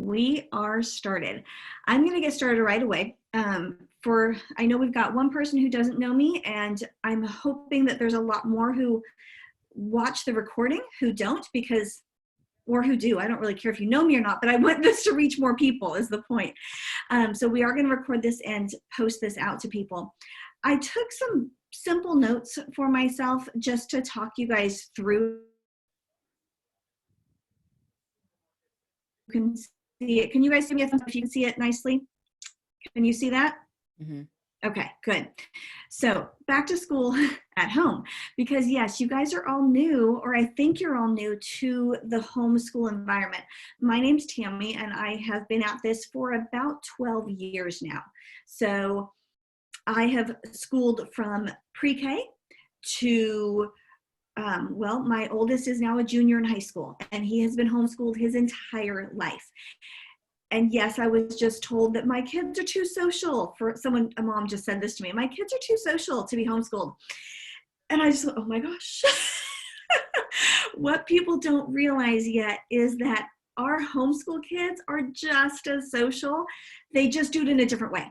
we are started. I'm going to get started right away. I know we've got one person who doesn't know me, and I'm hoping that there's a lot more who watch the recording who don't, or who do. I don't really care if you know me or not, but I want this to reach more people is the point. So we are going to record this and post this out to people. I took some simple notes for myself just to talk you guys through. You can see it. Can you guys give me a thumbs up if you can see it nicely? Can you see that? Mm-hmm. Okay, good. So back to school at home, because yes, you guys are all new, or I think you're all new to the homeschool environment. My name's Tami, and I have been at this for about 12 years now. So I have schooled from pre-K to well, my oldest is now a junior in high school, and he has been homeschooled his entire life. And yes, I was just told that my kids are too social. A mom just said this to me, my kids are too social to be homeschooled. And I just thought, oh my gosh. What people don't realize yet is that our homeschool kids are just as social. They just do it in a different way.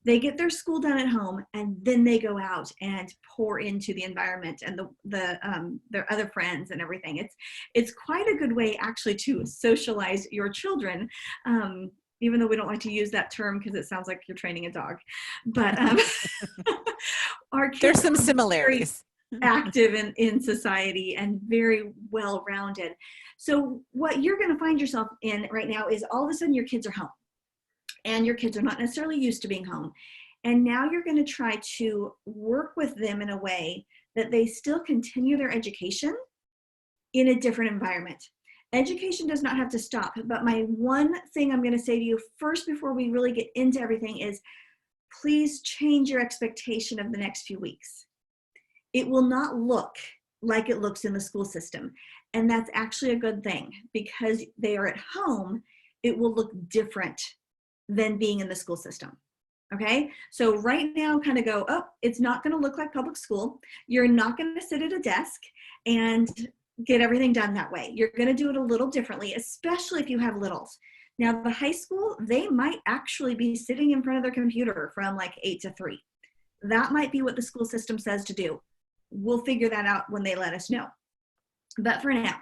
They get their school done at home, and then they go out and pour into the environment and their other friends and everything. It's quite a good way actually to socialize your children, even though we don't like to use that term because it sounds like you're training a dog. But our kids, there's some similarities. Active in society and very well-rounded. So what you're going to find yourself in right now is all of a sudden your kids are home. And your kids are not necessarily used to being home. And now you're going to try to work with them in a way that they still continue their education in a different environment. Education does not have to stop, but my one thing I'm going to say to you first before we really get into everything is please change your expectation of the next few weeks. It will not look like it looks in the school system. And that's actually a good thing, because they are at home, it will look different than being in the school system. Okay, so right now kind of go, oh, it's not going to look like public school. You're not going to sit at a desk and get everything done that way. You're going to do it a little differently, especially if you have littles. Now, the high school, they might actually be sitting in front of their computer from like 8 to 3. That might be what the school system says to do. We'll figure that out when they let us know. But for now,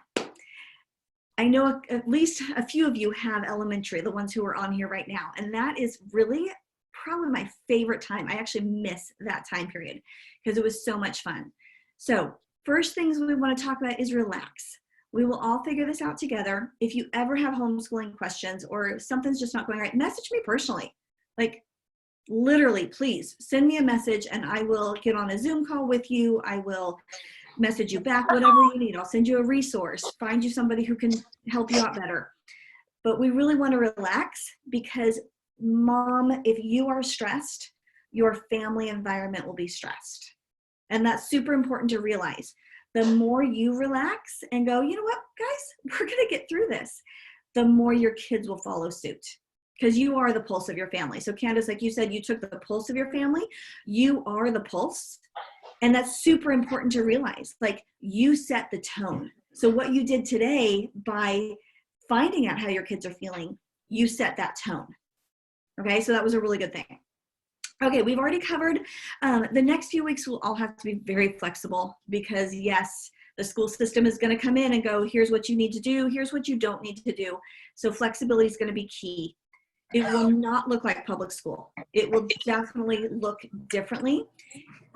I know at least a few of you have elementary, the ones who are on here right now, and that is really probably my favorite time. I actually miss that time period because it was so much fun. So first things we want to talk about is relax. We will all figure this out together. If you ever have homeschooling questions or something's just not going right, message me personally. Like literally, please send me a message and I will get on a Zoom call with you. I will message you back, whatever you need. I'll send you a resource, find you somebody who can help you out better. But we really want to relax, because mom, if you are stressed, your family environment will be stressed. And that's super important to realize. The more you relax and go, you know what, guys, we're going to get through this, the more your kids will follow suit, because you are the pulse of your family. So Candace, like you said, you took the pulse of your family. You are the pulse. And that's super important to realize. Like, you set the tone. So what you did today by finding out how your kids are feeling, you set that tone. Okay, so that was a really good thing. Okay, we've already covered the next few weeks. We'll all have to be very flexible, because yes, the school system is going to come in and go, here's what you need to do, here's what you don't need to do. So flexibility is going to be key. It will not look like public school. It will definitely look differently.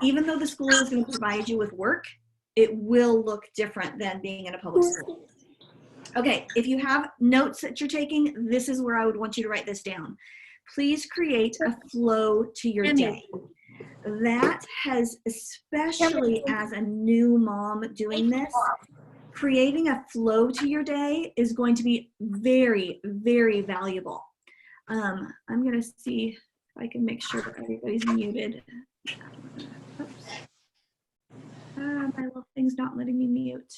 Even though the school is going to provide you with work, it will look different than being in a public school. Okay, if you have notes that you're taking, this is where I would want you to write this down. Please create a flow to your day. That has, especially as a new mom doing this, creating a flow to your day is going to be very, very valuable. I'm going to see if I can make sure everybody's muted. Oops. My little thing's not letting me mute.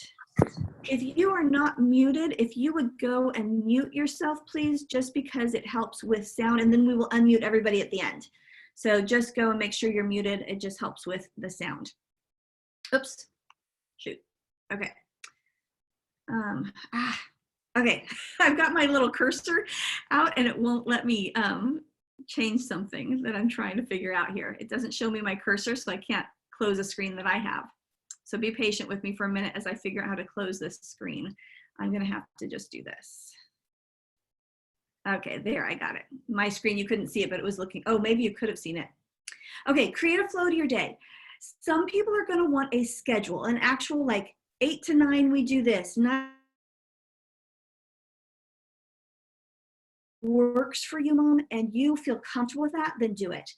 If you are not muted, if you would go and mute yourself, please, just because it helps with sound, and then we will unmute everybody at the end. So just go and make sure you're muted. It just helps with the sound. Oops. Shoot. Okay. Okay, I've got my little cursor out and it won't let me change something that I'm trying to figure out here. It doesn't show me my cursor, so I can't close a screen that I have. So be patient with me for a minute as I figure out how to close this screen. I'm gonna have to just do this. Okay, there, I got it. My screen, you couldn't see it, but it was looking, oh, maybe you could have seen it. Okay, create a flow to your day. Some people are gonna want a schedule, an actual like 8 to 9 we do this, 9 works for you, mom, and you feel comfortable with that, then do it.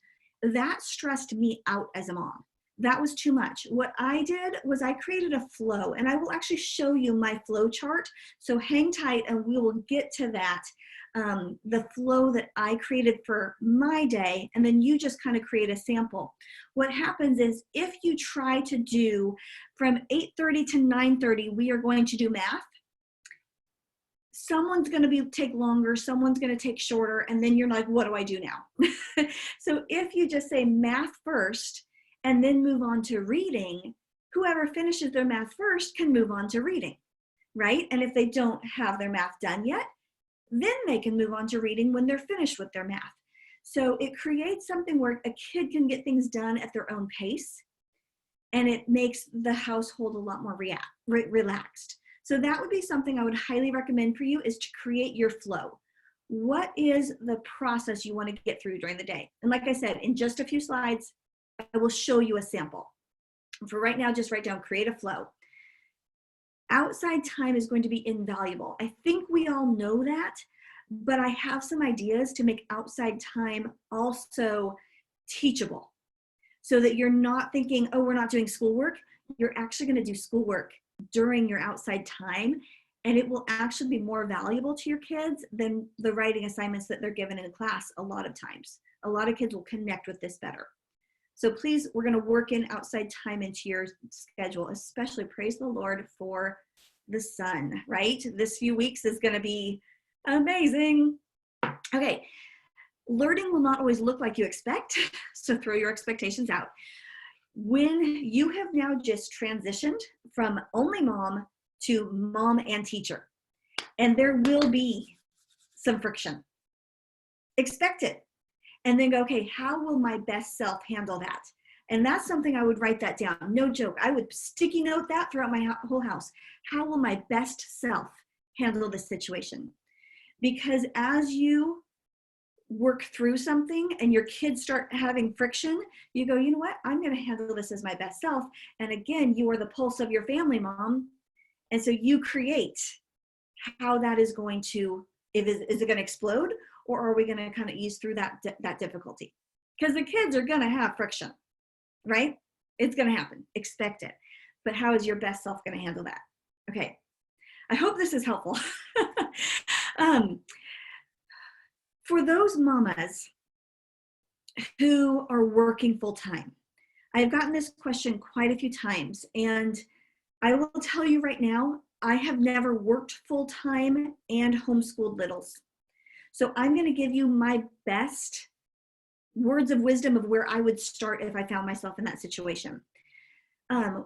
That stressed me out as a mom. That was too much. What I did was I created a flow, and I will actually show you my flow chart. So hang tight and we will get to that, the flow that I created for my day, and then you just kind of create a sample. What happens is if you try to do from 8:30 to 9:30, we are going to do math. Someone's going to take longer, someone's going to take shorter, and then you're like, what do I do now? So if you just say math first and then move on to reading, whoever finishes their math first can move on to reading, right? And if they don't have their math done yet, then they can move on to reading when they're finished with their math. So it creates something where a kid can get things done at their own pace, and it makes the household a lot more relaxed. So that would be something I would highly recommend for you, is to create your flow. What is the process you want to get through during the day? And like I said, in just a few slides, I will show you a sample. For right now, just write down create a flow. Outside time is going to be invaluable. I think we all know that, but I have some ideas to make outside time also teachable, so that you're not thinking, oh, we're not doing schoolwork. You're actually going to do schoolwork during your outside time, and it will actually be more valuable to your kids than the writing assignments that they're given in class a lot of times. A lot of kids will connect with this better. So please, we're going to work in outside time into your schedule, especially praise the Lord for the sun, right? This few weeks is going to be amazing. Okay, learning will not always look like you expect, so throw your expectations out. When you have now just transitioned from only mom to mom and teacher, and there will be some friction, expect it. And then go, okay, how will my best self handle that? And that's something I would write that down. No joke. I would sticky note that throughout my whole house. How will my best self handle this situation? Because as you work through something and your kids start having friction, you go, you know what? I'm going to handle this as my best self. And again, you are the pulse of your family, mom. And so you create how that is going to, is it going to explode? Or are we going to kind of ease through that difficulty? Because the kids are going to have friction, right? It's going to happen. Expect it. But how is your best self going to handle that? Okay. I hope this is helpful. For those mamas who are working full time, I've gotten this question quite a few times, and I will tell you right now, I have never worked full time and homeschooled littles. So I'm going to give you my best words of wisdom of where I would start if I found myself in that situation.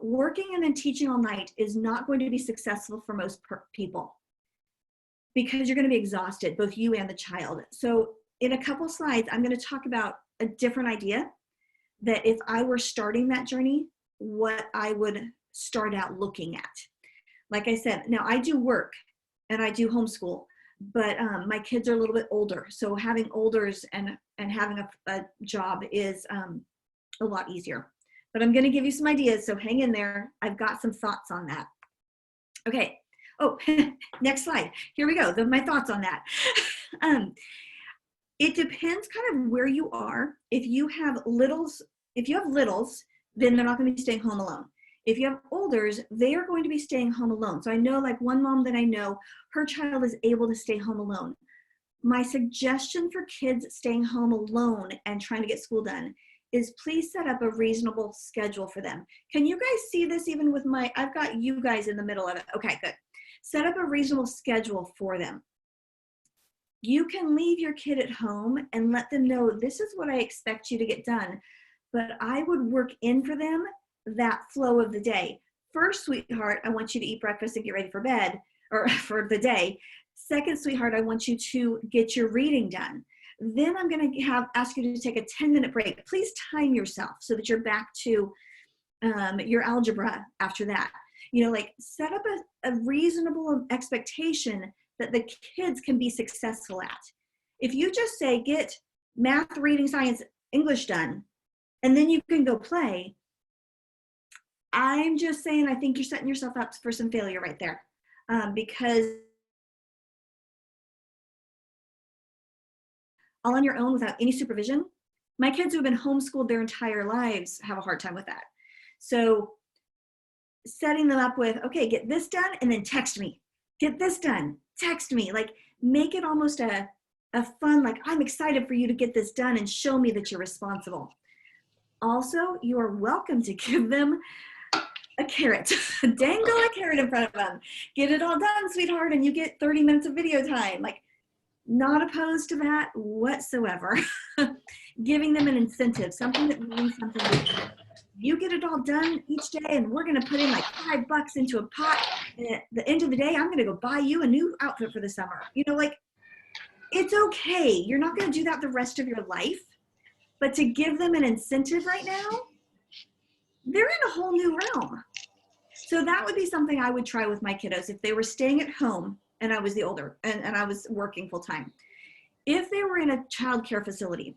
Working and then teaching all night is not going to be successful for most people, because you're going to be exhausted, both you and the child. So in a couple slides, I'm going to talk about a different idea, that if I were starting that journey, what I would start out looking at. Like I said, now I do work and I do homeschool, but my kids are a little bit older. So having olders and having a job is a lot easier. But I'm going to give you some ideas, so hang in there. I've got some thoughts on that. Okay. Oh, next slide. Here we go. My thoughts on that. It depends kind of where you are. If you have littles, then they're not going to be staying home alone. If you have olders, they are going to be staying home alone. So I know, like one mom that I know, her child is able to stay home alone. My suggestion for kids staying home alone and trying to get school done is please set up a reasonable schedule for them. Can you guys see this even with I've got you guys in the middle of it. Okay, good. Set up a reasonable schedule for them. You can leave your kid at home and let them know, this is what I expect you to get done, but I would work in for them that flow of the day. First, sweetheart, I want you to eat breakfast and get ready for bed. or for the day. Second, sweetheart, I want you to get your reading done. Then I'm going to ask you to take a 10-minute break. Please time yourself so that you're back to your algebra after that. You know, like set up a reasonable expectation that the kids can be successful at. If you just say, get math, reading, science, English done, and then you can go play, I'm just saying, I think you're setting yourself up for some failure right there. Because all on your own without any supervision, my kids who have been homeschooled their entire lives have a hard time with that. So setting them up with, okay, get this done and then text me. Get this done, text me. Like make it almost a fun, like I'm excited for you to get this done and show me that you're responsible. Also, you are welcome to give them a carrot. Dangle a carrot in front of them. Get it all done, sweetheart, and you get 30 minutes of video time. Like, not opposed to that whatsoever. Giving them an incentive, something that means something to them. You get it all done each day, and we're going to put in like $5 into a pot. And at the end of the day, I'm going to go buy you a new outfit for the summer. You know, like, it's okay. You're not going to do that the rest of your life. But to give them an incentive right now, they're in a whole new realm. So that would be something I would try with my kiddos if they were staying at home and I was the older and I was working full time. If they were in a childcare facility,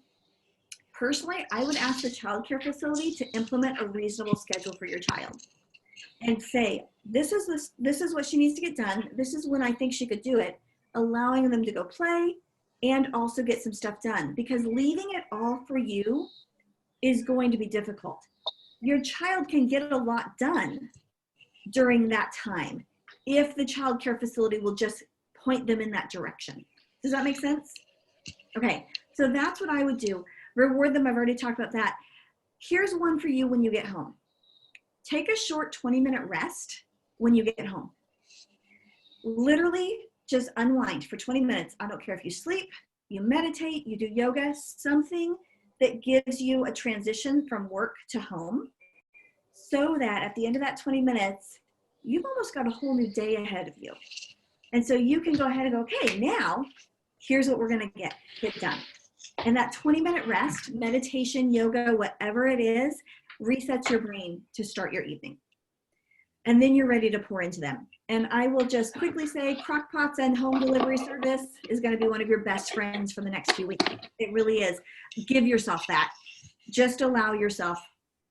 personally, I would ask the childcare facility to implement a reasonable schedule for your child and say, this is what she needs to get done. This is when I think she could do it, allowing them to go play and also get some stuff done, because leaving it all for you is going to be difficult. Your child can get a lot done during that time if the child care facility will just point them in that direction. Does that make sense? Okay, so that's what I would do. Reward them. I've already talked about that. Here's one for you when you get home. Take a short 20-minute rest when you get home. Literally just unwind for 20 minutes. I don't care if you sleep, you meditate, you do yoga, something that gives you a transition from work to home, so that at the end of that 20 minutes, you've almost got a whole new day ahead of you. And so you can go ahead and go, okay, now here's what we're going to get done. And that 20-minute rest, meditation, yoga, whatever it is, resets your brain to start your evening. And then you're ready to pour into them. And I will just quickly say, crockpots and home delivery service is going to be one of your best friends for the next few weeks. It really is. Give yourself that. Just allow yourself.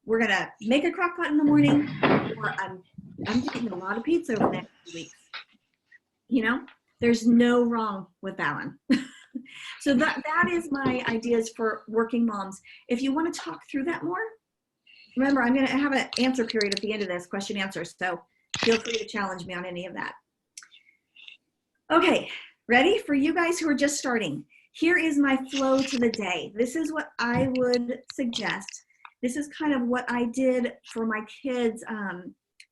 We're going to make a crockpot in the morning, or I'm eating a lot of pizza over the next few weeks. You know, there's no wrong with that one. So that is my ideas for working moms. If you want to talk through that more, remember, I'm going to have an answer period at the end of this, question answer. So feel free to challenge me on any of that. Okay, ready? For you guys who are just starting, here is my flow to the day. This is what I would suggest. This is kind of what I did for my kids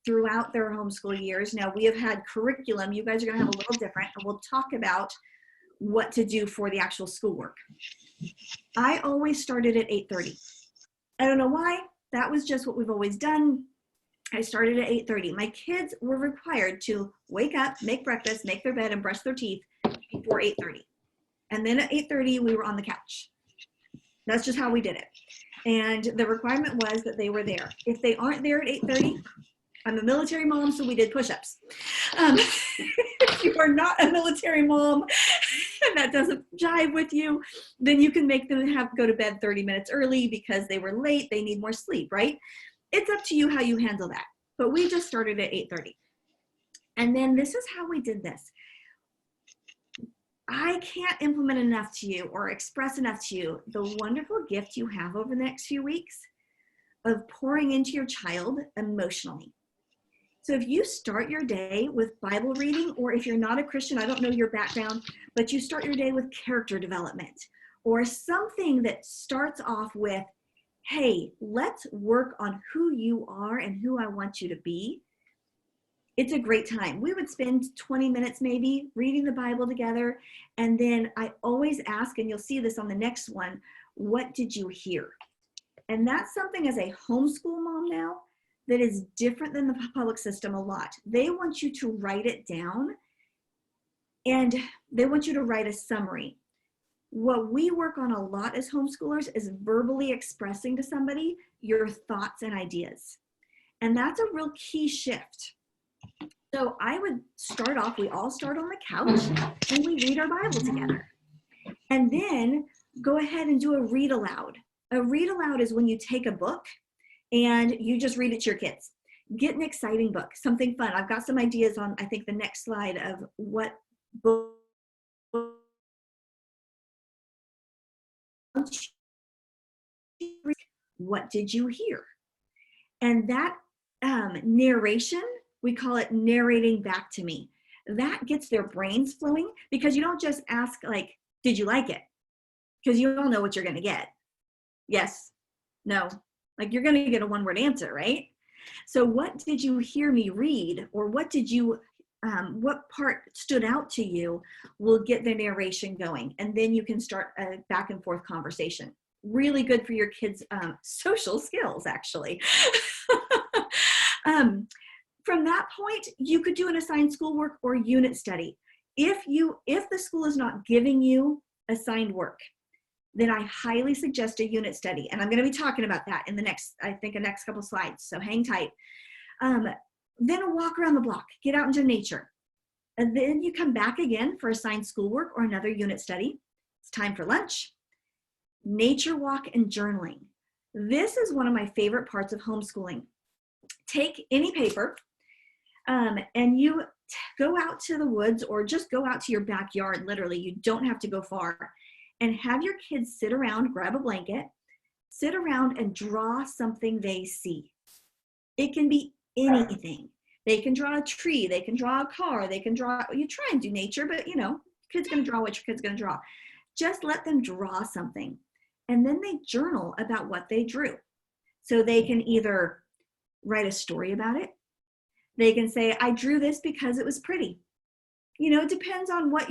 throughout their homeschool years. Now, we have had curriculum. You guys are going to have a little different, and we'll talk about what to do for the actual schoolwork. I always started at 8:30. I don't know why. That was just what we've always done. I started at 8:30. My kids were required to wake up, make breakfast, make their bed, and brush their teeth before 8:30. And then at 8:30, we were on the couch. That's just how we did it. And the requirement was that they were there. If they aren't there at 8:30, I'm a military mom, so we did push-ups. If you are not a military mom and that doesn't jive with you, then you can make them go to bed 30 minutes early because they were late, they need more sleep, right? It's up to you how you handle that. But we just started at 8:30. And then this is how we did this. I can't implement enough to you or express enough to you the wonderful gift you have over the next few weeks of pouring into your child emotionally. So if you start your day with Bible reading, or if you're not a Christian, I don't know your background, but you start your day with character development or something that starts off with, hey, let's work on who you are and who I want you to be. It's a great time. We would spend 20 minutes maybe reading the Bible together. And then I always ask, and you'll see this on the next one, what did you hear? And that's something as a homeschool mom now that is different than the public system a lot. They want you to write it down And they want you to write a summary. What we work on a lot as homeschoolers is verbally expressing to somebody your thoughts and ideas. And that's a real key shift. So I would start off, we all start on the couch and we read our Bible together. And then go ahead and do a read aloud. A read aloud is when you take a book and you just read it to your kids. Get an exciting book, something fun. I've got some ideas on, I think, the next slide of what book. What did you hear? And that narration, we call it narrating back to me. That gets their brains flowing, because you don't just ask like, did you like it? Because you all know what you're going to get. Yes, no, like you're going to get a one-word answer, right? So what did you hear me read, or what did you, what part stood out to you, will get the narration going. And then you can start a back and forth conversation. Really good for your kids' social skills, actually. From that point, you could do an assigned schoolwork or unit study. If the school is not giving you assigned work, then I highly suggest a unit study. And I'm going to be talking about that in the next couple slides. So hang tight. Then a walk around the block, get out into nature. And then you come back again for assigned schoolwork or another unit study. It's time for lunch. Nature walk and journaling. This is one of my favorite parts of homeschooling. Take any paper and you go out to the woods, or just go out to your backyard, literally. You don't have to go far. And have your kids sit around, grab a blanket, sit around and draw something they see. It can be anything. They can draw a tree, they can draw a car, they can draw, you try and do nature, but you know, kid's gonna draw what your kid's gonna draw. Just let them draw something. And then they journal about what they drew. So they can either write a story about it. They can say, I drew this because it was pretty. You know, it depends on what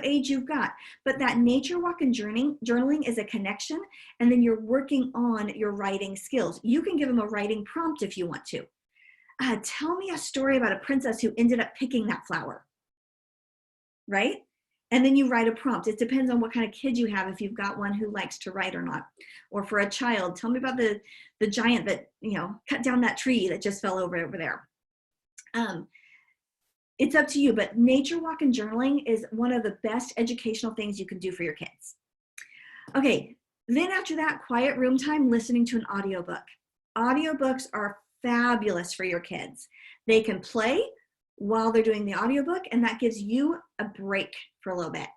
age you've got. But that nature walk and journaling is a connection, and then you're working on your writing skills. You can give them a writing prompt if you want to. Tell me a story about a princess who ended up picking that flower, right? And then you write a prompt. It depends on what kind of kid you have, if you've got one who likes to write or not. Or for a child, tell me about the giant that, you know, cut down that tree that just fell over there. It's up to you, but nature walk and journaling is one of the best educational things you can do for your kids. Okay, then after that, quiet room time, listening to an audiobook. Audiobooks are fabulous for your kids. They can play while they're doing the audiobook, and that gives you a break for a little bit.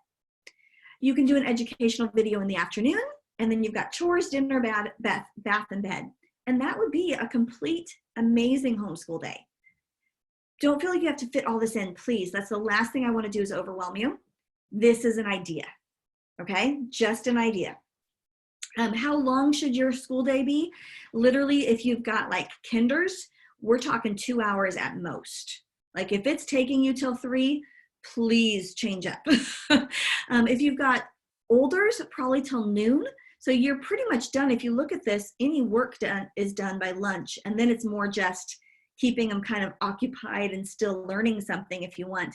You can do an educational video in the afternoon, and then you've got chores, dinner, bath, and bed. And that would be a complete, amazing homeschool day. Don't feel like you have to fit all this in, please. That's the last thing I want to do, is overwhelm you. This is an idea, okay? Just an idea. How long should your school day be? Literally, if you've got like kinders, we're talking 2 hours at most. Like if it's taking you till 3, please change up. If you've got olders, probably till noon. So you're pretty much done. If you look at this, any work done is done by lunch, and then it's more just keeping them kind of occupied and still learning something if you want.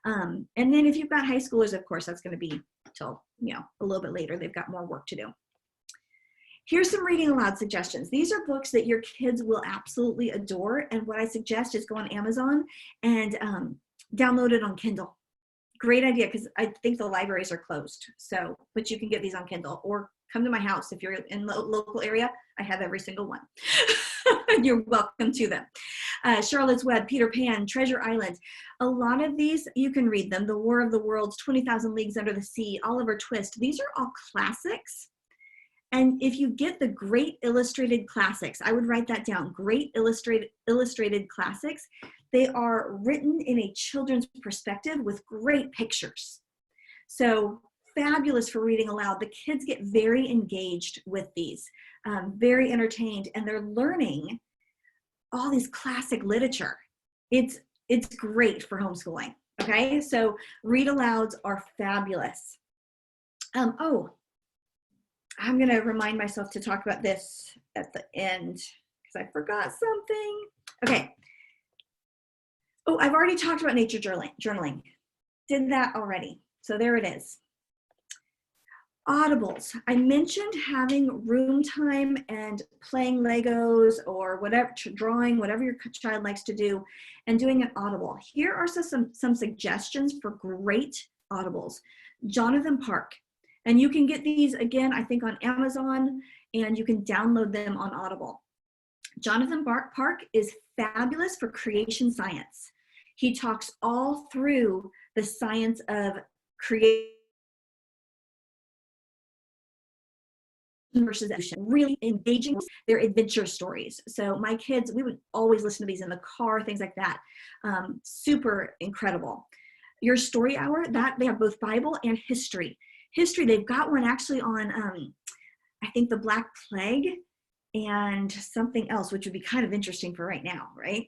And then if you've got high schoolers, of course, that's going to be till, you know, a little bit later. They've got more work to do. Here's some reading aloud suggestions. These are books that your kids will absolutely adore. And what I suggest is go on Amazon and download it on Kindle. Great idea, because I think the libraries are closed. So, but you can get these on Kindle, or come to my house. If you're in the local area, I have every single one. You're welcome to them. Charlotte's Web, Peter Pan, Treasure Island. A lot of these, you can read them. The War of the Worlds, 20,000 Leagues Under the Sea, Oliver Twist. These are all classics. And if you get the Great Illustrated Classics, I would write that down. Great Illustrated Classics. They are written in a children's perspective with great pictures. So fabulous for reading aloud. The kids get very engaged with these, very entertained, and they're learning all this classic literature. It's great for homeschooling, okay? So read-alouds are fabulous. Oh, I'm gonna remind myself to talk about this at the end because I forgot something. Okay. Oh, I've already talked about nature journaling. did that already. So there it is. Audibles. I mentioned having room time and playing Legos or whatever, drawing, whatever your child likes to do, and doing an Audible. Here are some suggestions for great Audibles. Jonathan Park. And you can get these, again, I think on Amazon, and you can download them on Audible. Jonathan Park is fabulous for creation science. He talks all through the science of creation versus action, really engaging their adventure stories. So my kids, we would always listen to these in the car, things like that. Super incredible. Your story hour, that they have both Bible and history. History, they've got one actually on, I think the Black Plague and something else, which would be kind of interesting for right now, right?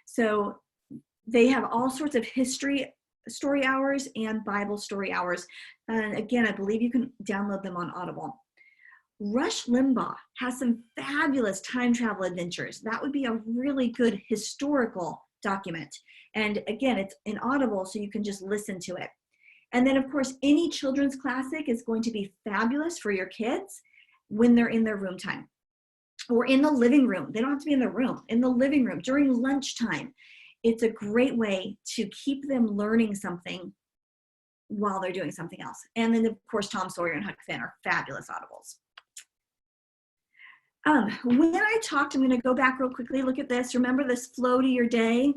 So they have all sorts of history story hours and Bible story hours. And again, I believe you can download them on Audible. Rush Limbaugh has some fabulous time travel adventures. That would be a really good historical document. And again, it's in Audible, so you can just listen to it. And then, of course, any children's classic is going to be fabulous for your kids when they're in their room time or in the living room. They don't have to be in their room, in the living room during lunchtime. It's a great way to keep them learning something while they're doing something else. And then, of course, Tom Sawyer and Huck Finn are fabulous Audibles. When I talked, I'm going to go back real quickly. Look at this. Remember this flow to your day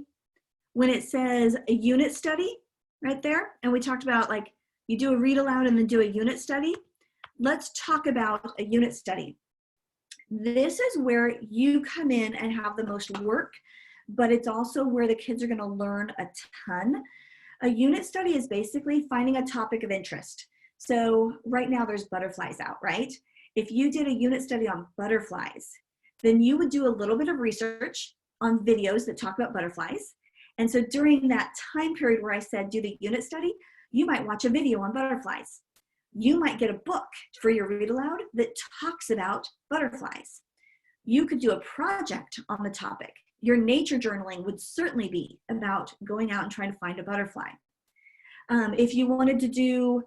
when it says a unit study right there? And we talked about like you do a read aloud and then do a unit study. Let's talk about a unit study. This is where you come in and have the most work, but it's also where the kids are going to learn a ton. A unit study is basically finding a topic of interest. So right now there's butterflies out, right? If you did a unit study on butterflies, then you would do a little bit of research on videos that talk about butterflies. And so during that time period where I said do the unit study, you might watch a video on butterflies. You might get a book for your read aloud that talks about butterflies. You could do a project on the topic. Your nature journaling would certainly be about going out and trying to find a butterfly. If you wanted to do,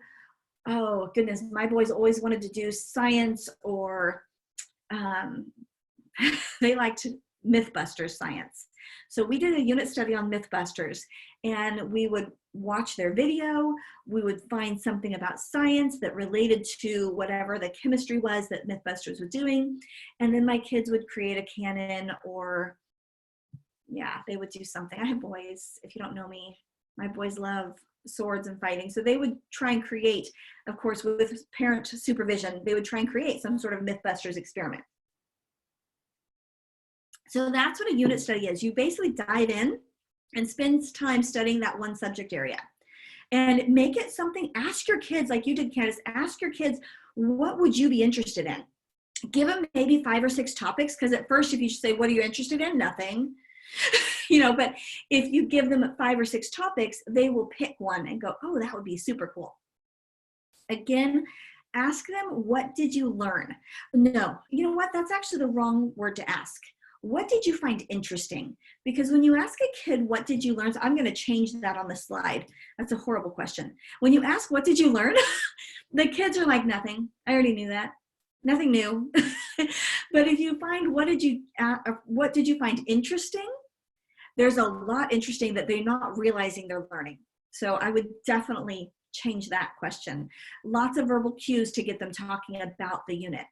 oh goodness, my boys always wanted to do science or they liked Mythbusters science. So we did a unit study on Mythbusters and we would watch their video. We would find something about science that related to whatever the chemistry was that Mythbusters was doing. And then my kids would create a cannon or, yeah, they would do something. I have boys, if you don't know me, my boys love swords and fighting. So they would try and create, of course, with parent supervision, they would try and create some sort of Mythbusters experiment. So that's what a unit study is. You basically dive in and spend time studying that one subject area. And make it something, ask your kids, like you did, Candace, ask your kids, what would you be interested in? Give them maybe 5 or 6 topics, because at first if you say, what are you interested in? Nothing. You know, but if you give them 5 or 6 topics, they will pick one and go, oh, that would be super cool. Again, ask them, what did you learn? No, you know what? That's actually the wrong word to ask. What did you find interesting? Because when you ask a kid, what did you learn? So I'm going to change that on the slide. That's a horrible question. When you ask, what did you learn? The kids are like, nothing. I already knew that. Nothing new. But if you find, what did you find interesting? There's a lot interesting that they're not realizing they're learning. So I would definitely change that question. Lots of verbal cues to get them talking about the unit.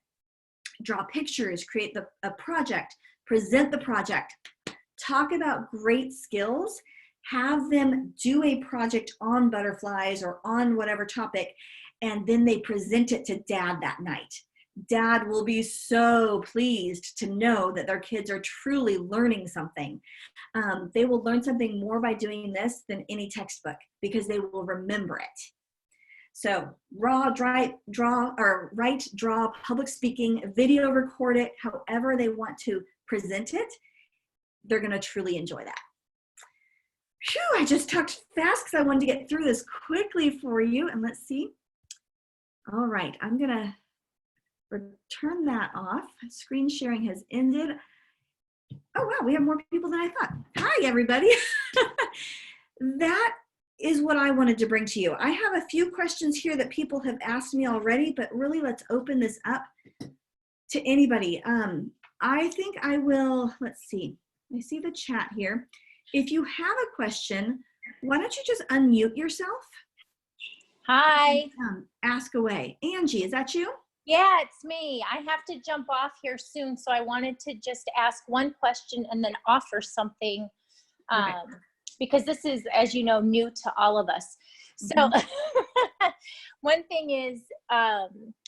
Draw pictures, create a project, present the project, talk about great skills, have them do a project on butterflies or on whatever topic, and then they present it to dad that night. Dad will be so pleased to know that their kids are truly learning something. They will learn something more by doing this than any textbook because they will remember it. So write, draw, public speaking, video record it, however they want to present it, they're gonna truly enjoy that. Phew, I just talked fast because I wanted to get through this quickly for you, and let's see. All right, I'm gonna return that off. Screen sharing has ended. Oh wow, we have more people than I thought. Hi everybody. That is what I wanted to bring to you. I have a few questions here that people have asked me already, but really let's open this up to anybody. I think I will, let's see. I see the chat here. If you have a question, why don't you just unmute yourself? Hi. Ask away. Angie, is that you? Yeah, it's me. I have to jump off here soon, so I wanted to just ask one question and then offer something, because this is, as you know, new to all of us. So one thing is,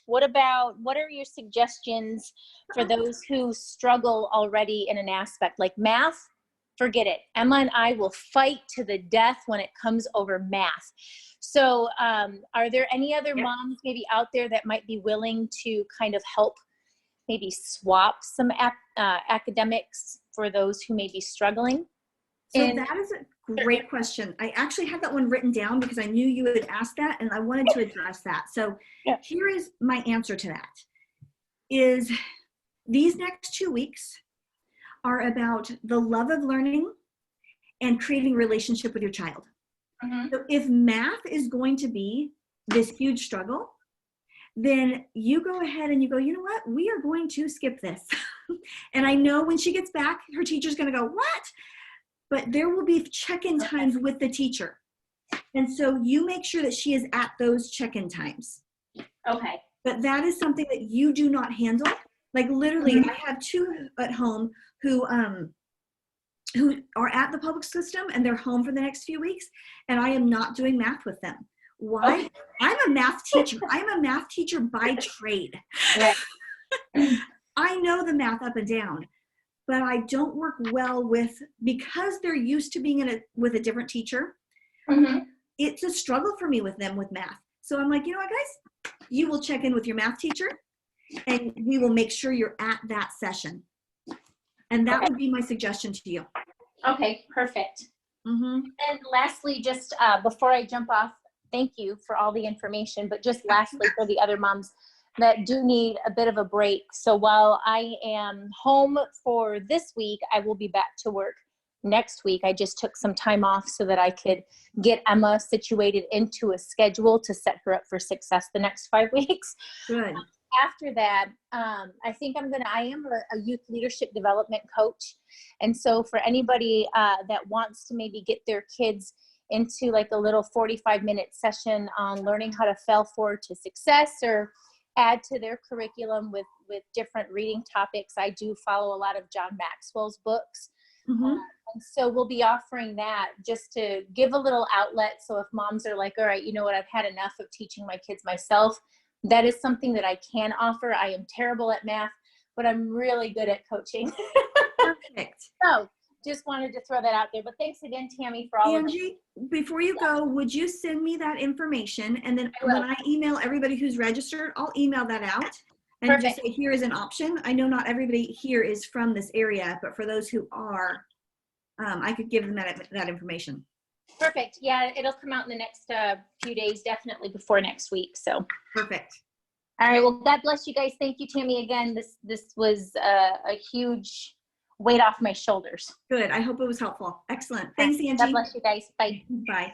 what are your suggestions for those who struggle already in an aspect like math? Forget it. Emma and I will fight to the death when it comes over math. So are there any other moms maybe out there that might be willing to kind of help maybe swap some academics for those who may be struggling? So that is a great question. I actually had that one written down because I knew you would ask that and I wanted to address that. So here is my answer to that. Is these next 2 weeks are about the love of learning and creating a relationship with your child. So if math is going to be this huge struggle, then you go ahead and you go, you know what, we are going to skip this. And I know when she gets back, her teacher's gonna go, what? But there will be check-in times with the teacher. And so you make sure that she is at those check-in times. Okay. But that is something that you do not handle. Like literally, I have 2 at home who are at the public system and they're home for the next few weeks, and I am not doing math with them. Why? Okay. I'm a math teacher. I'm a math teacher by trade. I know the math up and down, but I don't work well with, because they're used to being with a different teacher, it's a struggle for me with them with math. So I'm like, you know what, guys, you will check in with your math teacher and we will make sure you're at that session. And that would be my suggestion to you. Okay, perfect. And lastly, just before I jump off, thank you for all the information, but just lastly for the other moms that do need a bit of a break. So while I am home for this week, I will be back to work next week. I just took some time off so that I could get Emma situated into a schedule to set her up for success the next 5 weeks. Good. After that, I think I am a youth leadership development coach. And so for anybody that wants to maybe get their kids into like a little 45-minute session on learning how to fail forward to success or add to their curriculum with different reading topics, I do follow a lot of John Maxwell's books. And so we'll be offering that just to give a little outlet. So if moms are like, all right, you know what, I've had enough of teaching my kids myself, that is something that I can offer. I am terrible at math, but I'm really good at coaching. Perfect. So just wanted to throw that out there. But thanks again, Tami, for all of it. Angie, before you go, would you send me that information? And then when I email everybody who's registered, I'll email that out and just say, here is an option. I know not everybody here is from this area, but for those who are, I could give them that information. Perfect. Yeah, it'll come out in the next few days, definitely before next week. So perfect. All right. Well, God bless you guys. Thank you, Tami. Again, this was a huge weight off my shoulders. Good. I hope it was helpful. Excellent. Thanks, Angie. God bless you guys. Bye. Bye.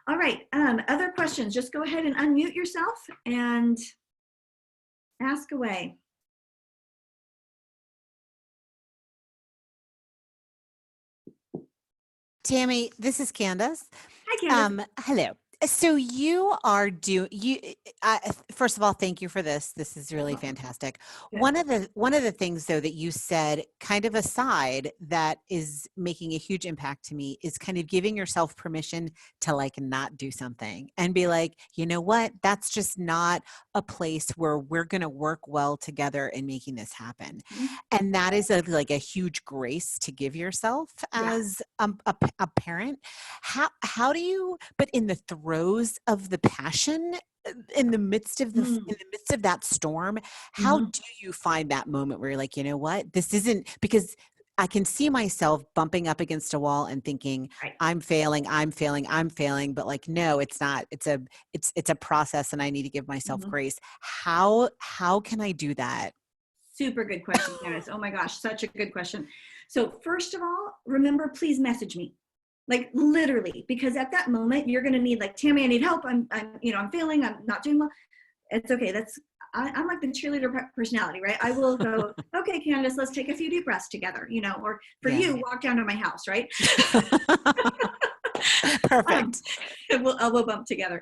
All right. Other questions? Just go ahead and unmute yourself and ask away. Tami, this is Candace. Hi, Candace. Hello. So you are first of all, thank you for this. This is really fantastic. Good. One of the things though that you said kind of aside that is making a huge impact to me is kind of giving yourself permission to like not do something and be like, you know what, that's just not a place where we're going to work well together in making this happen. And that is like a huge grace to give yourself as a parent. How do you, but in the throes of the passion, in the midst of in the midst of that storm, how do you find that moment where you're like, you know what, this isn't, because I can see myself bumping up against a wall and thinking, I'm failing, but like, no, it's not. It's a process and I need to give myself grace. How can I do that? Super good question, Candace. Oh my gosh, such a good question. So first of all, remember, please message me. Like literally, because at that moment you're going to need like, Tami, I need help. I'm failing. I'm not doing well. It's okay. I'm like the cheerleader personality, right? I will go, okay, Candace, let's take a few deep breaths together, or for you, walk down to my house, right? Perfect. We'll elbow bump together.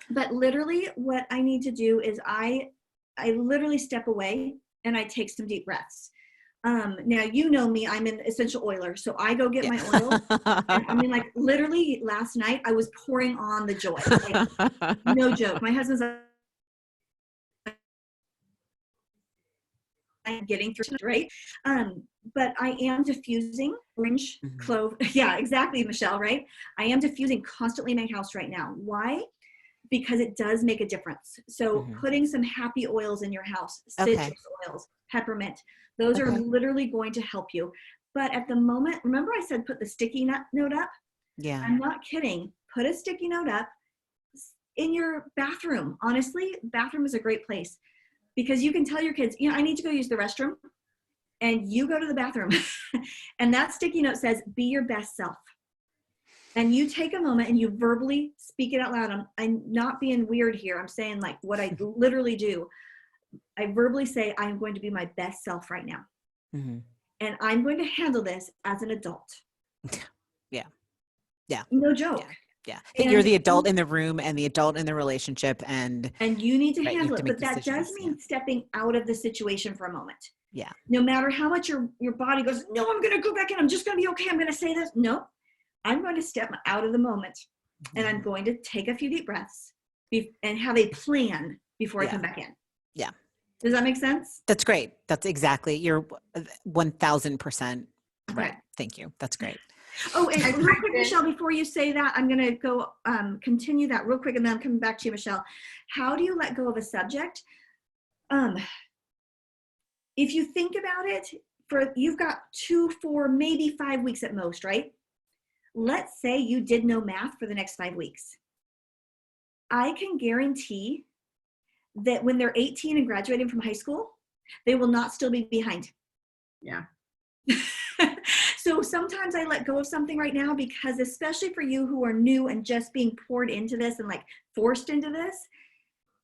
But literally what I need to do is I literally step away and I take some deep breaths. Now, you know me, I'm an essential oiler. So I go get my oil. And I mean, like literally last night I was pouring on the joy. Like, no joke. My husband's like, getting through, right? But I am diffusing orange clove. Yeah, exactly, Michelle, right? I am diffusing constantly in my house right now. Why? Because it does make a difference. So putting some happy oils in your house, citrus oils, peppermint, those are literally going to help you. But at the moment, remember I said put the sticky note up? Yeah. I'm not kidding. Put a sticky note up in your bathroom. Honestly, bathroom is a great place because you can tell your kids, I need to go use the restroom. And you go to the bathroom. And that sticky note says, be your best self. And you take a moment and you verbally speak it out loud. I'm not being weird here. I'm saying like what I literally do. I verbally say, I am going to be my best self right now. And I'm going to handle this as an adult. Yeah. Yeah. No joke. Yeah. That you're the adult in the room and the adult in the relationship and you need to handle it. But that does mean stepping out of the situation for a moment. Yeah. No matter how much your body goes, no, I'm going to go back in. I'm just going to be okay. I'm going to say this. No, I'm going to step out of the moment and I'm going to take a few deep breaths and have a plan before I come back in. Yeah. Does that make sense? That's great. That's exactly. You're 1000% right. Okay. Thank you. That's great. Oh, and real quick, Michelle, before you say that, I'm going to go continue that real quick and then I'm coming back to you, Michelle. How do you let go of a subject? If you think about it, you've got 2, 4, maybe 5 weeks at most, right? Let's say you did no math for the next 5 weeks. I can guarantee that when they're 18 and graduating from high school, they will not still be behind. Yeah. So sometimes I let go of something right now because especially for you who are new and just being poured into this and like forced into this,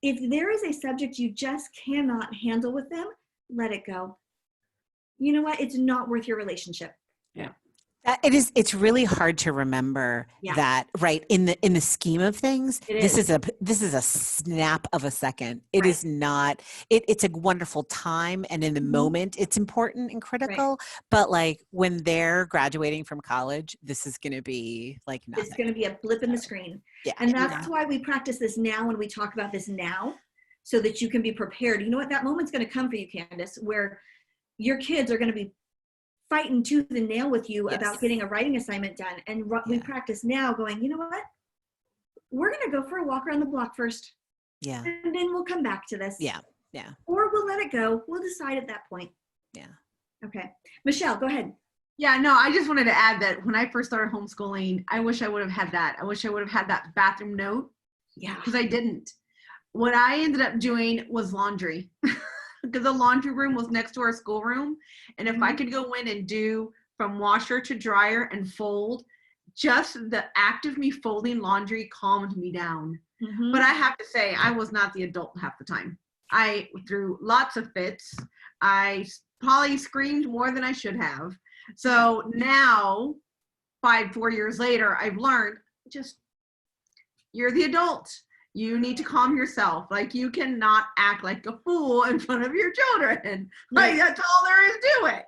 if there is a subject you just cannot handle with them, let it go. You know what? It's not worth your relationship. Yeah. It's really hard to remember that, right? In the scheme of things, this is a snap of a second. It is not, it's a wonderful time. And in the moment, it's important and critical, but like when they're graduating from college, this is going to be like nothing. It's going to be a blip in the screen. Yeah. And that's why we practice this now and we talk about this now so that you can be prepared. You know what? That moment's going to come for you, Candace, where your kids are going to be fighting tooth and nail with you about getting a writing assignment done. And we practice now going, you know what? We're going to go for a walk around the block first. Yeah. And then we'll come back to this. Yeah. Yeah. Or we'll let it go. We'll decide at that point. Yeah. Okay. Michelle, go ahead. Yeah, no, I just wanted to add that when I first started homeschooling, I wish I would have had that. I wish I would have had that bathroom note. Yeah. Because I didn't. What I ended up doing was laundry. Because the laundry room was next to our schoolroom. And if I could go in and do from washer to dryer and fold, just the act of me folding laundry calmed me down. But I have to say, I was not the adult half the time. I threw lots of fits. I probably screamed more than I should have. So now, 4 years later, I've learned you're the adult. You need to calm yourself. Like you cannot act like a fool in front of your children. Like that's all there is to it.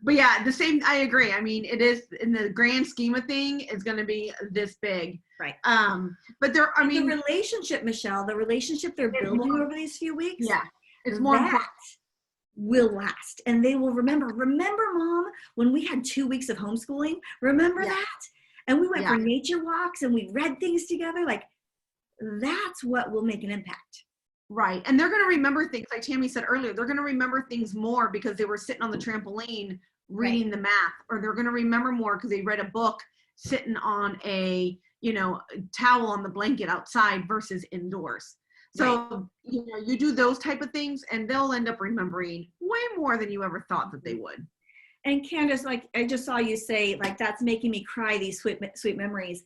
But yeah, I agree. I mean, it is in the grand scheme of thing, it's going to be this big. Right. But the relationship, Michelle, the relationship they're building over these few weeks. Yeah. It's more important. Will last. And they will remember, Mom, when we had 2 weeks of homeschooling, remember that? And we went for nature walks and we read things together. Like that's what will make an impact. Right. And they're going to remember things like Tami said earlier, they're going to remember things more because they were sitting on the trampoline reading the math, or they're going to remember more because they read a book sitting on a, towel on the blanket outside versus indoors. So, you do those type of things and they'll end up remembering way more than you ever thought that they would. And Candace, like I just saw you say, like, that's making me cry, these sweet memories.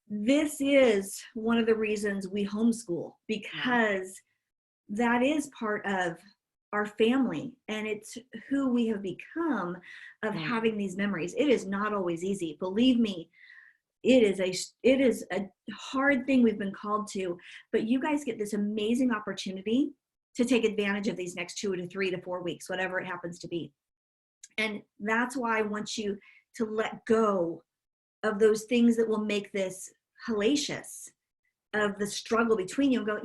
This is one of the reasons we homeschool, because that is part of our family, and it's who we have become of having these memories. It is not always easy. Believe me, it is a hard thing we've been called to, but you guys get this amazing opportunity to take advantage of these next 2 to 3 to 4 weeks, whatever it happens to be. And that's why I want you to let go of those things that will make this hellacious, of the struggle between you, and go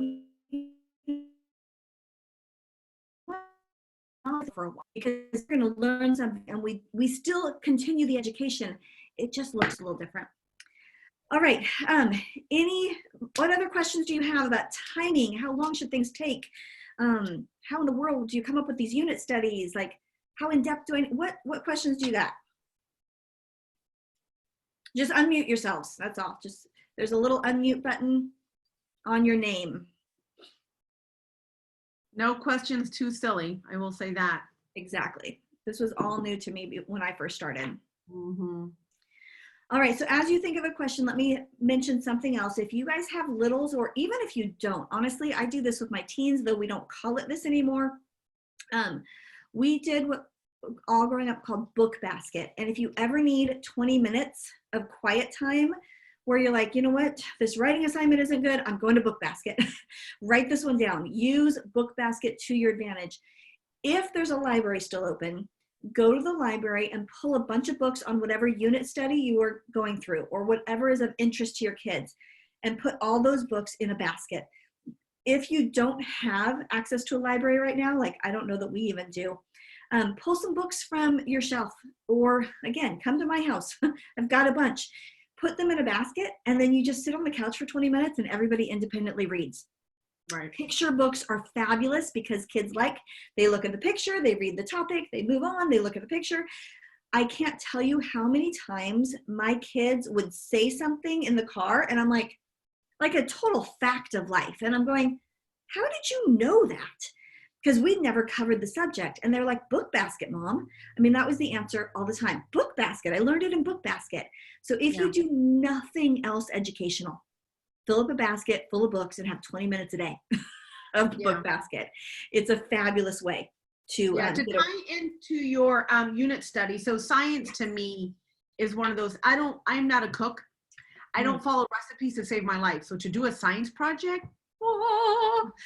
for a while, because we're going to learn something, and we still continue the education. It just looks a little different. All right. What other questions do you have about timing? How long should things take? How in the world do you come up with these unit studies? Like, how in depth what questions do you got? Just unmute yourselves. That's all. Just, there's a little unmute button on your name. No questions too silly. I will say that. Exactly. This was all new to me when I first started. Mm-hmm. All right. So as you think of a question, let me mention something else. If you guys have littles, or even if you don't, honestly, I do this with my teens, though we don't call it this anymore. We did what all growing up called book basket. And if you ever need 20 minutes of quiet time where you're like, you know what, this writing assignment isn't good, I'm going to book basket. Write this one down. Use book basket to your advantage. If there's a library still open, go to the library and pull a bunch of books on whatever unit study you are going through, or whatever is of interest to your kids, and put all those books in a basket. If you don't have access to a library right now, like I don't know that we even do, pull some books from your shelf, or again, come to my house. I've got a bunch. Put them in a basket, and then you just sit on the couch for 20 minutes and everybody independently reads. Right. Picture books are fabulous because kids they look at the picture, they read the topic, they move on, they look at the picture. I can't tell you how many times my kids would say something in the car, and I'm like a total fact of life. And I'm going, how did you know that? Because we'd never covered the subject. And they're like, book basket, Mom. I mean, that was the answer all the time. Book basket. I learned it in book basket. So if you do nothing else educational, fill up a basket full of books and have 20 minutes a day of the book basket. It's a fabulous way to tie into your unit study. So science to me is one of those, I'm not a cook. I don't follow recipes to save my life. So to do a science project,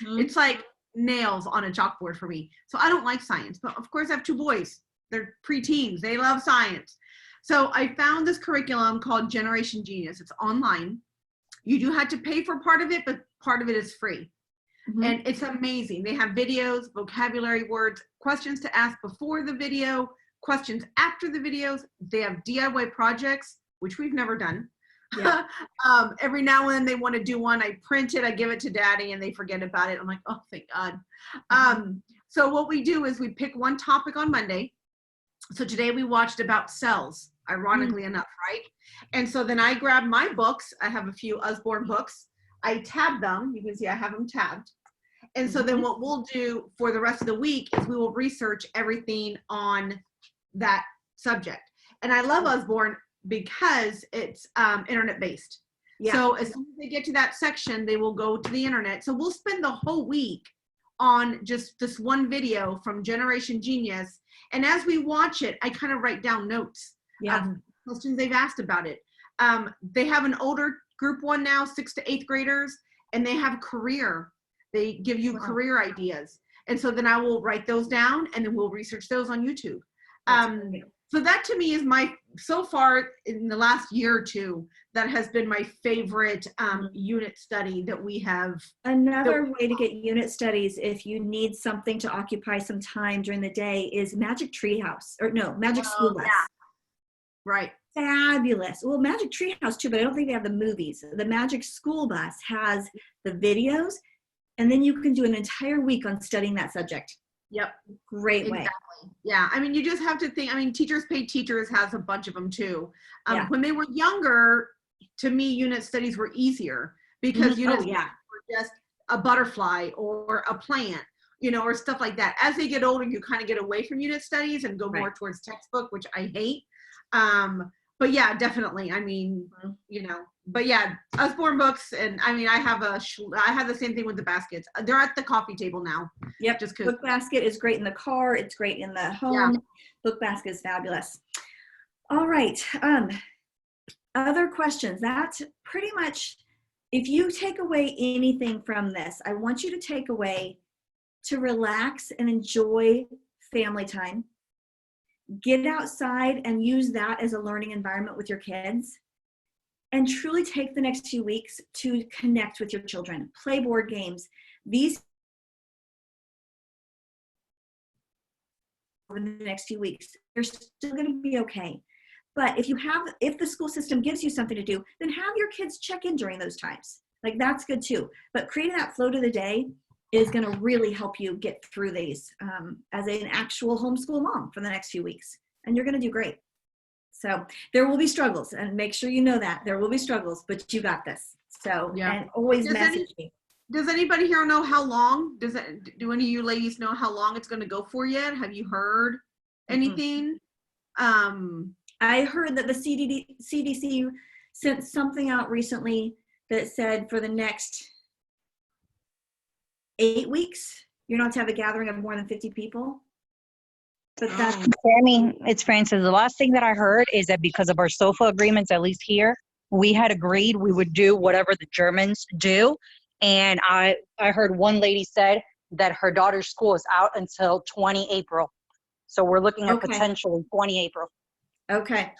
it's like nails on a chalkboard for me. So I don't like science, but of course I have 2 boys. They're preteens. They love science. So I found this curriculum called Generation Genius. It's online. You do have to pay for part of it, but part of it is free. And it's amazing. They have videos, vocabulary words, questions to ask before the video, questions after the videos. They have DIY projects, which we've never done. Yeah. Every now and then they want to do one. I print it, I give it to Daddy, and they forget about it. I'm like, oh, thank God. So what we do is we pick one topic on Monday. So today we watched about cells, ironically enough, right? And so then I grab my books. I have a few Usborne books. I tab them. You can see I have them tabbed. And so then what we'll do for the rest of the week is we will research everything on that subject. And I love Usborne because it's internet based. Yeah. So as soon as they get to that section, they will go to the internet. So we'll spend the whole week on just this one video from Generation Genius. And as we watch it, I kind of write down notes of questions they've asked about it. They have an older group one now, 6th to 8th graders, and they have career. They give you career ideas. And so then I will write those down, and then we'll research those on YouTube. So that to me is so far in the last year or two, that has been my favorite unit study that we have. Another way to get unit studies, if you need something to occupy some time during the day, is Magic Treehouse, or no, Magic School Bus. Yeah. Right. Fabulous. Well, Magic Treehouse too, but I don't think they have the movies. The Magic School Bus has the videos, and then you can do an entire week on studying that subject. Yep. Great way. Exactly. Yeah. I mean, you just have to think, Teachers Pay Teachers has a bunch of them too. When they were younger, to me, unit studies were easier because unit studies were just a butterfly or a plant. you know, or stuff like that. As they get older, you kind of get away from unit studies and go more towards textbook, which I hate. But yeah, definitely. I mean, you know, but yeah, Usborne books, and I mean, I have the same thing with the baskets. They're at the coffee table now. Yep. Just because Book basket is great in the car. It's great in the home. Yeah. Book basket is fabulous. All right. Other questions. That's pretty much, if you take away anything from this, I want you to take away to relax and enjoy family time. Get outside and use that as a learning environment with your kids. And truly take the next few weeks to connect with your children. Play board games. These over the next few weeks, you're still going to be okay. But if the school system gives you something to do, then have your kids check in during those times. Like, that's good too. But creating that flow to the day is going to really help you get through these as an actual homeschool mom for the next few weeks. And you're going to do great. So there will be struggles, and make sure you know that there will be struggles, but you got this. So, Yeah. and always message me. Does anybody here know how long? Do any of you ladies know how long it's going to go for yet? Have you heard anything? I heard that the CDC sent something out recently that said for the next 8 weeks, you're not to have a gathering of more than 50 people. But that's Tami, it's Francis. The last thing that I heard is that because of our SOFA agreements, at least here, we had agreed we would do whatever the Germans do. And I heard one lady said that her daughter's school is out until 20 April. So we're looking at potentially 20 April. okay.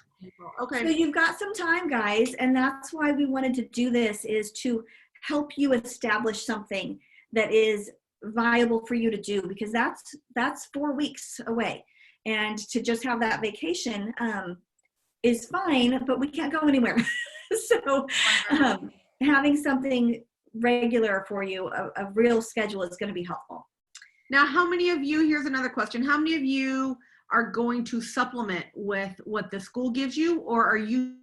Okay. So you've got some time, guys, and that's why we wanted to do this, is to help you establish something that is viable for you to do, because that's 4 weeks away, and to just have that vacation is fine, but we can't go anywhere. So having something regular for you, a real schedule, is going to be helpful. Now, how many of you, here's another question, how many of you are going to supplement with what the school gives you, or are you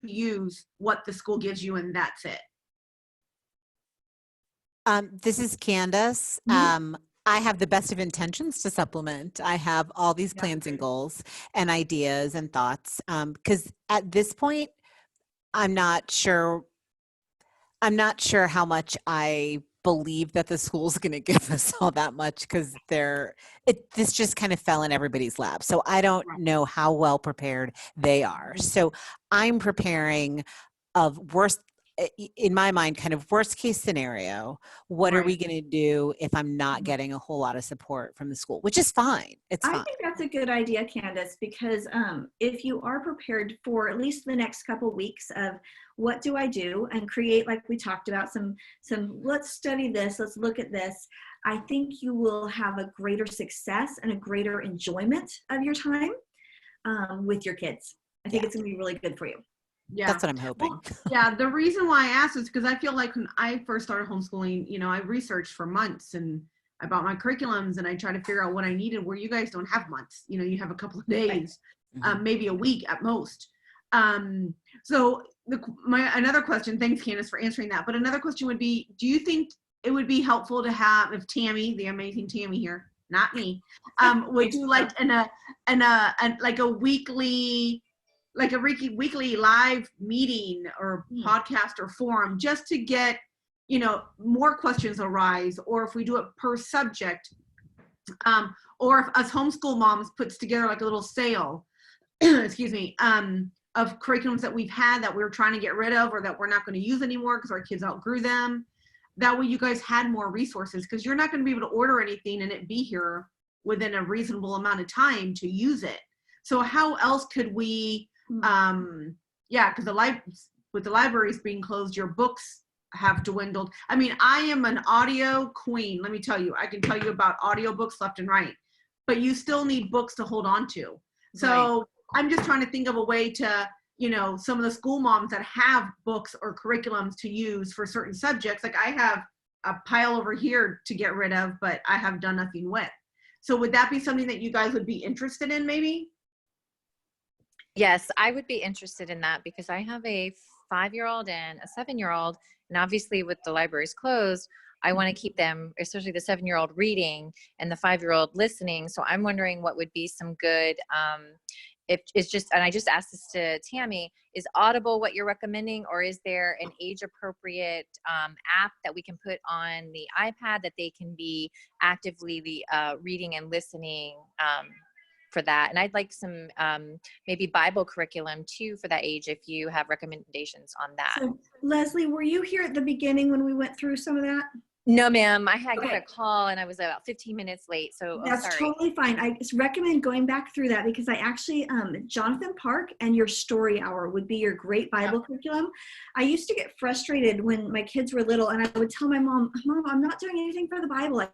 use what the school gives you and that's it? This is Candace. I have the best of intentions to supplement. I have all these plans and goals and ideas and thoughts. Because at this point, I'm not sure how much I believe that the school's going to give us all that much, because this just kind of fell in everybody's lap. So I don't know how well prepared they are. So I'm preparing in my mind, kind of worst case scenario. What are we going to do if I'm not getting a whole lot of support from the school, which is fine. It's fine. I think that's a good idea, Candace, because if you are prepared for at least the next couple weeks of what do I do, and create, like we talked about, some let's study this, let's look at this, I think you will have a greater success and a greater enjoyment of your time with your kids. I think it's going to be really good for you. Yeah, that's what I'm hoping. Well, yeah, the reason why I asked is because I feel like when I first started homeschooling, you know, I researched for months and I bought my curriculums and I tried to figure out what I needed, where you guys don't have months. You know, you have a couple of days, maybe a week at most. So another question, thanks Candace for answering that, but another question would be, do you think it would be helpful to have, if Tami, the amazing Tami here, not me, would do like like a weekly live meeting or podcast or forum, just to get, you know, more questions arise, or if we do it per subject, or if us homeschool moms puts together like a little sale, excuse me, of curriculums that we've had that we were trying to get rid of or that we're not going to use anymore because our kids outgrew them. That way you guys had more resources, because you're not going to be able to order anything and it be here within a reasonable amount of time to use it. So how else could we, because with the libraries being closed, your books have dwindled. I mean, I am an audio queen. Let me tell you, I can tell you about audiobooks left and right, but you still need books to hold on to. So I'm just trying to think of a way to, you know, some of the school moms that have books or curriculums to use for certain subjects. Like I have a pile over here to get rid of, but I have done nothing with. So would that be something that you guys would be interested in maybe? Yes, I would be interested in that, because I have a 5-year-old and a 7-year-old, and obviously with the libraries closed, I want to keep them, especially the 7-year-old, reading and the 5-year-old listening. So I'm wondering what would be some good, if it's just, and I just asked this to Tami, is Audible what you're recommending, or is there an age appropriate app that we can put on the iPad that they can be actively reading and listening for that? And I'd like some maybe Bible curriculum too for that age, if you have recommendations on that. So Leslie, were you here at the beginning when we went through some of that? No, ma'am. I had got Okay. a call and I was about 15 minutes late. So That's sorry. totally fine. I just recommend going back through that because I actually, Jonathan Park and your story hour would be your great Bible curriculum. I used to get frustrated when my kids were little and I would tell my mom, I'm not doing anything for the Bible.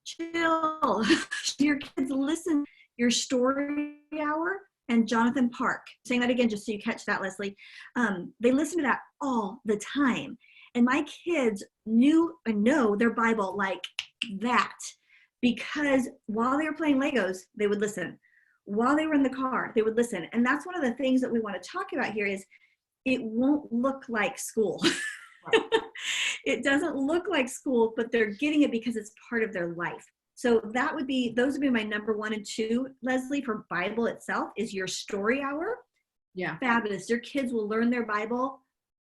Chill. Your kids listen. Your story hour and Jonathan Park. Saying that again, just so you catch that, Leslie. They listen to that all the time. And my kids knew and know their Bible like that because while they were playing Legos, they would listen. While they were in the car, they would listen. And that's one of the things that we want to talk about here is it won't look like school. It doesn't look like school, but they're getting it because it's part of their life. So those would be my number 1 and 2, Leslie, for Bible itself is your story hour. Yeah. Fabulous. Your kids will learn their Bible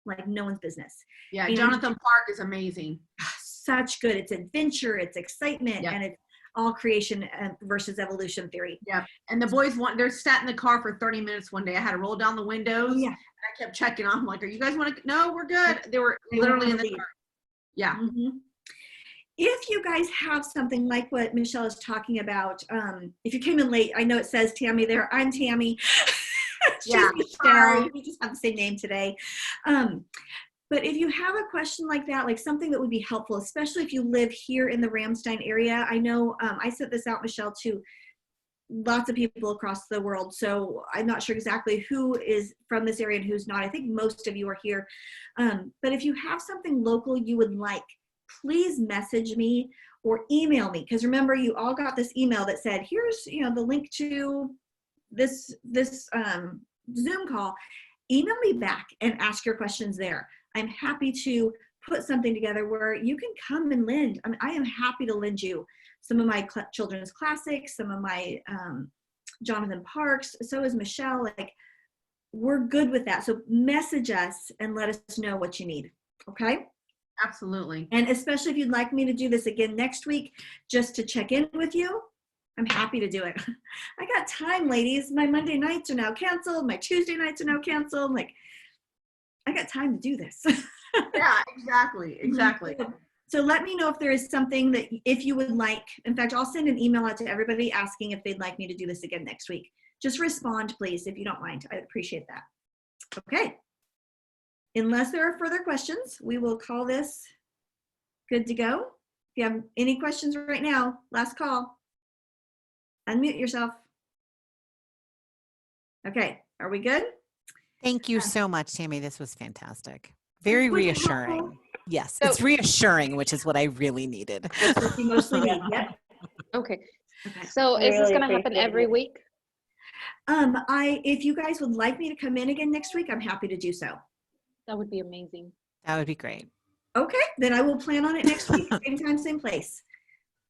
like no one's business. Yeah. And Jonathan Park is amazing. Such good. It's adventure, it's excitement, Yep. and it's all creation versus evolution theory. Yeah. And the boys they're sat in the car for 30 minutes one day. I had to roll down the windows. Oh, yeah. And I kept checking on. I'm like, are you guys want to? No, we're good. They were literally in the car. Yeah. Mm-hmm. If you guys have something like what Michelle is talking about, if you came in late, I know it says Tami there. I'm Tami. Yeah, Michelle. We just have the same name today. But if you have a question like that, like something that would be helpful, especially if you live here in the Ramstein area, I know I sent this out, Michelle, to lots of people across the world. So I'm not sure exactly who is from this area and who's not. I think most of you are here. But if you have something local you would like, please message me or email me. Because remember, you all got this email that said, here's the link to this Zoom call. Email me back and ask your questions there. I'm happy to put something together where you can come and lend. I mean, I am happy to lend you some of my children's classics, some of my Jonathan Parks. So is Michelle. Like, we're good with that. So message us and let us know what you need. Okay. Absolutely. And especially if you'd like me to do this again next week, just to check in with you, I'm happy to do it. I got time, ladies. My Monday nights are now canceled. My Tuesday nights are now canceled. Like, I got time to do this. Yeah, exactly. So let me know if there is something that if you would like. In fact, I'll send an email out to everybody asking if they'd like me to do this again next week. Just respond, please, if you don't mind. I'd appreciate that. Okay. Unless there are further questions, we will call this good to go. If you have any questions right now, last call. Unmute yourself. Okay, are we good? Thank you so much, Tami. This was fantastic. Very Was it reassuring. helpful? Yes, So- it's reassuring, which is what I really needed. That's what you mostly need. Yep. Okay. Okay. So is this Really going to happen appreciate every it. week? If you guys would like me to come in again next week, I'm happy to do so. That would be amazing. That would be great. Okay, then I will plan on it next week, same time, same place.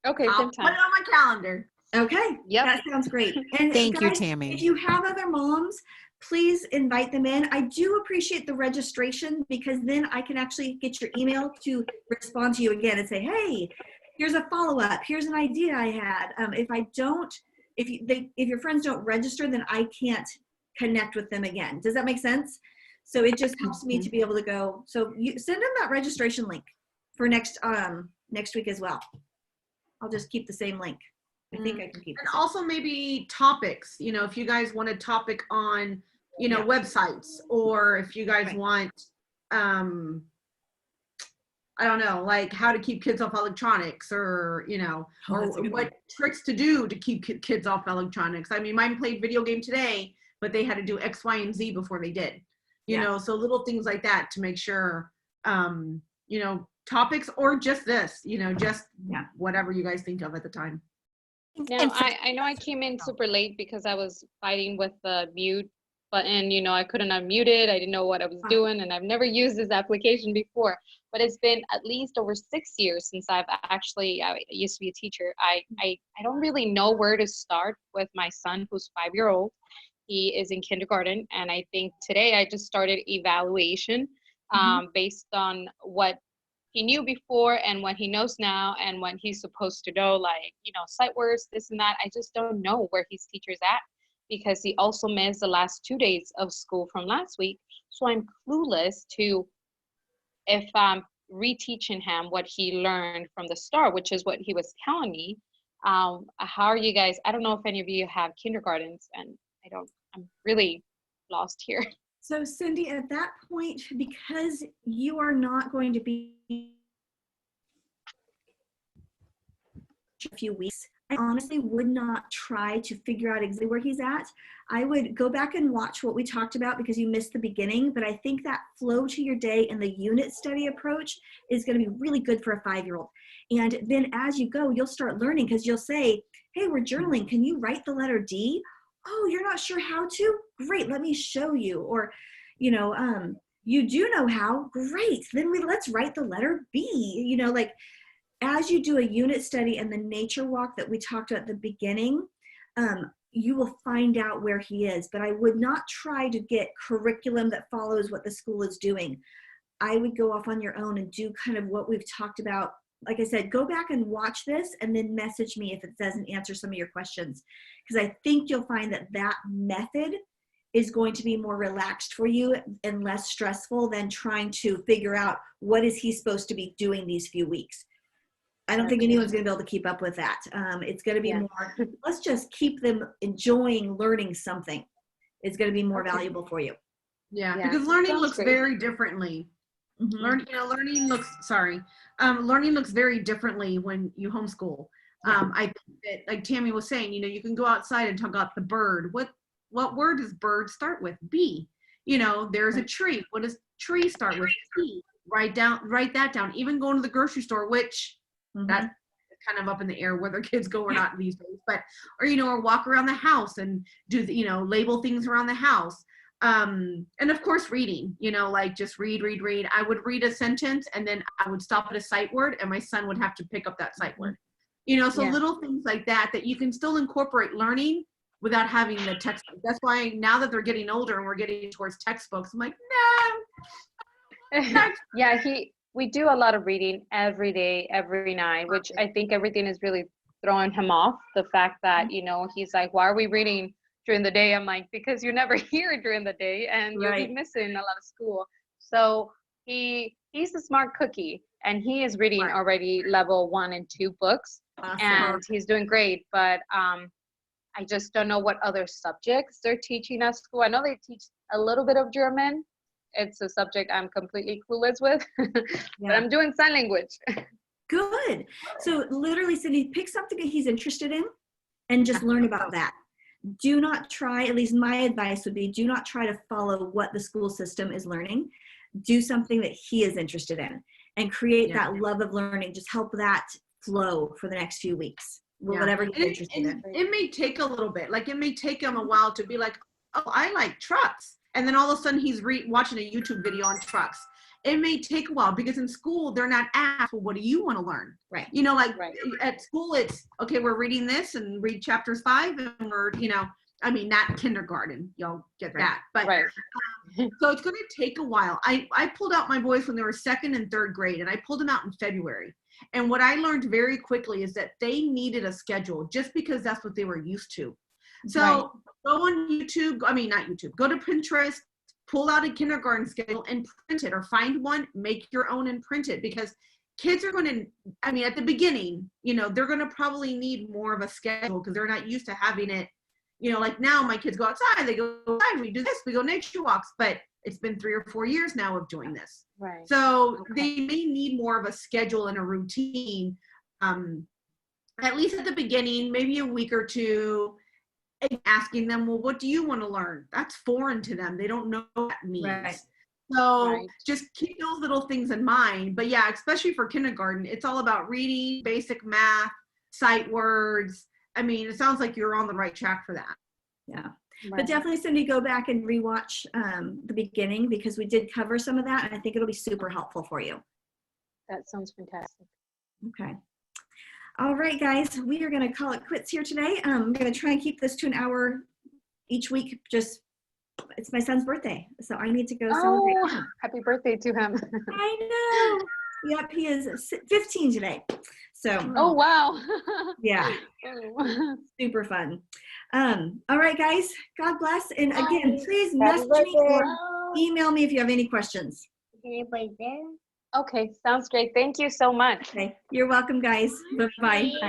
Okay, I'll same put it time. on my calendar. Okay, Yep. that sounds great. And Thank you, guys, Tami. if you have other moms, please invite them in. I do appreciate the registration because then I can actually get your email to respond to you again and say, hey, here's a follow-up. Here's an idea I had. If your friends don't register, then I can't connect with them again. Does that make sense? So it just helps me to be able to go. So you send them that registration link for next week as well. I'll just keep the same link. I think I can keep And it. also maybe topics, if you guys want a topic on, Yeah. websites, or if you guys Right. want, I don't know, like how to keep kids off electronics, or, Oh, that's a or good what one. tricks to do to keep kids off electronics. I mean, mine played video game today, but they had to do X, Y, and Z before they did, so little things like that to make sure, topics, or just this, just Yeah. whatever you guys think of at the time. Now, I know I came in super late because I was fighting with the mute button, I couldn't unmute it. I didn't know what I was doing, and I've never used this application before. But it's been at least over 6 years since I used to be a teacher. I don't really know where to start with my son, who's 5-year-old. He is in kindergarten, and I think today I just started evaluation based on what he knew before and what he knows now and what he's supposed to know, like, sight words, this and that. I just don't know where his teacher's at, because he also missed the last 2 days of school from last week. So I'm clueless to if I'm reteaching him what he learned from the start, which is what he was telling me. How are you guys? I don't know if any of you have kindergartens, and I'm really lost here. So Cindy, at that point, because you are not going to be a few weeks, I honestly would not try to figure out exactly where he's at. I would go back and watch what we talked about because you missed the beginning, but I think that flow to your day and the unit study approach is going to be really good for a 5-year-old. And then as you go, you'll start learning, because you'll say, hey, we're journaling. Can you write the letter D? Oh, you're not sure how to? Great, let me show you. Or, you do know how? Great, then let's write the letter B. Like, as you do a unit study and the nature walk that we talked about at the beginning, you will find out where he is. But I would not try to get curriculum that follows what the school is doing. I would go off on your own and do kind of what we've talked about. Like I said, go back and watch this and then message me if it doesn't answer some of your questions. Because I think you'll find that method is going to be more relaxed for you and less stressful than trying to figure out what is he supposed to be doing these few weeks. I don't think anyone's going to be able to keep up with that. It's going to be more, let's just keep them enjoying learning something. It's going to be more valuable for you. Yeah, because learning looks very differently. Learning looks very differently when you homeschool. I think that, like Tami was saying, you can go outside and talk about the bird. What word does bird start with? B. There's a tree. What does tree start with? T. Write that down. Even going to the grocery store, which that's kind of up in the air whether kids go or not these days. But or walk around the house and do label things around the house. And of course reading, like just read. I would read a sentence and then I would stop at a sight word and my son would have to pick up that sight word. Little things like that you can still incorporate learning without having the textbook. That's why now that they're getting older and we're getting towards textbooks, I'm like, no. Yeah, we do a lot of reading every day, every night, which I think everything is really throwing him off. The fact that, he's like, why are we reading during the day? I'm like, because you're never here during the day and you'll be missing a lot of school. So he's a smart cookie and he is reading already level 1 and 2 books. Awesome. And he's doing great. But I just don't know what other subjects they're teaching at school. I know they teach a little bit of German. It's a subject I'm completely clueless with, but I'm doing sign language. Good. So literally, Cindy, pick something that he's interested in and just learn about that. Do not try, at least my advice would be, do not try to follow what the school system is learning. Do something that he is interested in and create that love of learning. Just help that flow for the next few weeks. Whatever he's interested in. It may take a little bit. Like it may take him a while to be like, oh, I like trucks. And then all of a sudden he's watching a YouTube video on trucks. It may take a while because in school they're not asked, well, what do you want to learn? Right. At school it's, okay, we're reading this and read chapters 5 and we're, not kindergarten, y'all get that. But so it's going to take a while. I pulled out my boys when they were 2nd and 3rd grade and I pulled them out in February. And what I learned very quickly is that they needed a schedule just because that's what they were used to. So go on YouTube, go to Pinterest, pull out a kindergarten schedule and print it, or find one, make your own and print it, because kids are going to, at the beginning, they're going to probably need more of a schedule because they're not used to having it, like now my kids go outside, they go outside, we do this, we go nature walks, but it's been 3 or 4 years now of doing this. Right. So they may need more of a schedule and a routine, at least at the beginning, maybe a week or two, asking them, well, what do you want to learn? That's foreign to them. They don't know what that means. Right. So just keep those little things in mind. But yeah, especially for kindergarten, it's all about reading, basic math, sight words. It sounds like you're on the right track for that. Yeah. But definitely, Cindy, go back and rewatch the beginning because we did cover some of that, and I think it'll be super helpful for you. That sounds fantastic. Okay. All right, guys, we are going to call it quits here today. I'm going to try and keep this to an hour each week. Just, it's my son's birthday, so I need to go celebrate Oh, him. happy birthday to him. I know. Yep, he is 15 today. So, Oh, wow. yeah, super fun. All right, guys, God bless. And again, please message me or email me if you have any questions. Okay, sounds great. Thank you so much. Okay, you're welcome, guys. Bye-bye.